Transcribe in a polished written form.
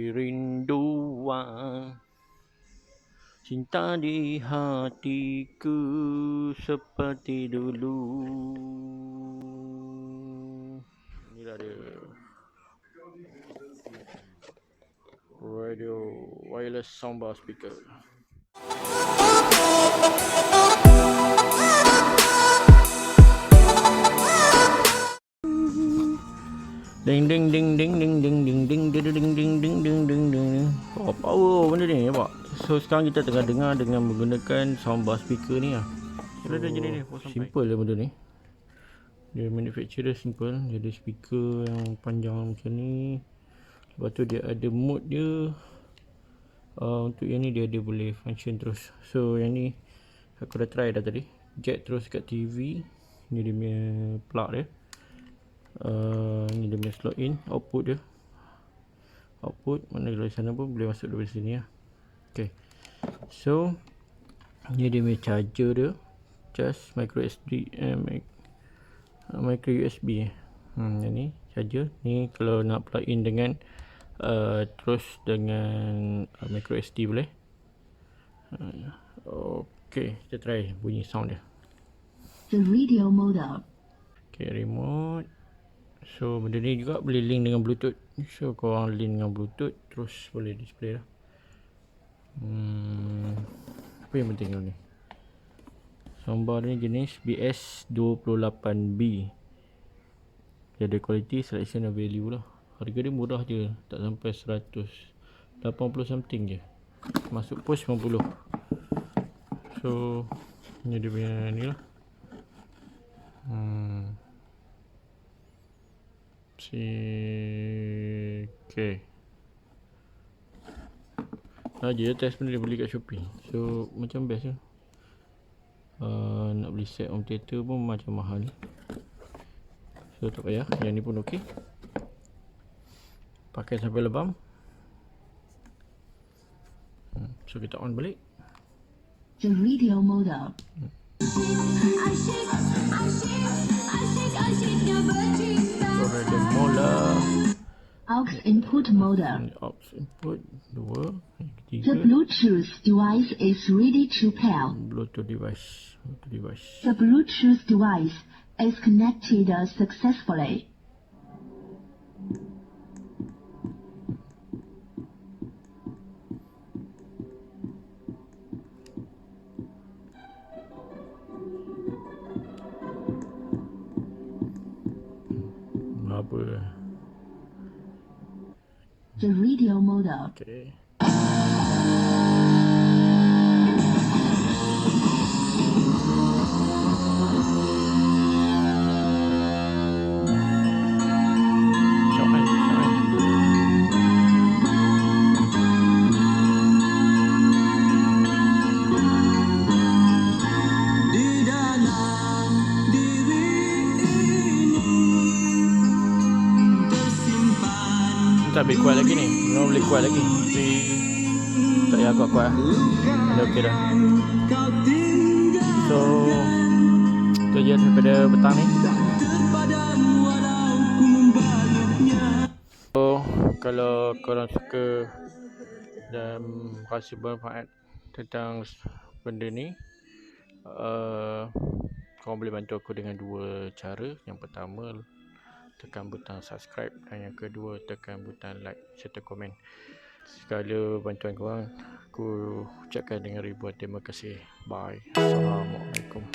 Rinduan cinta di hatiku seperti dulu. Inilah dia radio wireless soundbar speaker. Ding ding ding ding ding ding ding ding ding ding ding ding ding ding ding. Oh, power benda ni nampak. So sekarang kita tengah dengar dengan menggunakan soundbar speaker ni lah. So, simple lah benda ni. Dia manufacturer simple. Dia ada speaker yang panjang macam ni. Lepas tu dia ada mode dia. Untuk yang ni dia ada boleh function terus. So yang ni aku dah try dah tadi. Jack terus kat TV. Ni dia punya plug dia. Ni dia punya slot in. Output dia. Output mana dari sana pun boleh masuk dari sini lah. Okay. So ni dia punya charger dia. Just micro SD micro USB. Yang ni charger. Ni kalau nak plug in dengan terus dengan micro SD boleh. Okay, kita try bunyi sound dia. The radio mode up. Okay, remote. So benda ni juga boleh link dengan Bluetooth. So korang link dengan Bluetooth terus boleh display lah. Apa yang penting ni? Soundbar ni jenis BS-28B. Dia ada quality, selection dan value lah. Harga dia murah je, tak sampai 100, 80 something je. Masuk pos 90. So ni dia punya ni lah. Okay. Dia test benda dia beli kat Shopee. So macam best lah. Nak beli set home theater pun macam mahal ni. So tak payah. Yang ni pun okey. Pakai sampai lebam. So kita on balik. The radio mode up. Radio mula. Aux input mode up. Aux input 2. The Bluetooth device is ready to pair. Bluetooth device. The Bluetooth device is connected successfully. Apa? The radio mode up. Okay. Tak boleh kuat lagi ni. Memang boleh kuat lagi. Tapi tak payah kuat-kuat lah. Dah okey dah. So itu je daripada petang ni. So kalau korang suka dan rasa bermanfaat tentang benda ni, korang boleh bantu aku dengan dua cara. Yang pertama, tekan butang subscribe, dan yang kedua tekan butang like serta komen. Segala bantuan korang aku ucapkan dengan ribuan terima kasih. Bye. Assalamualaikum.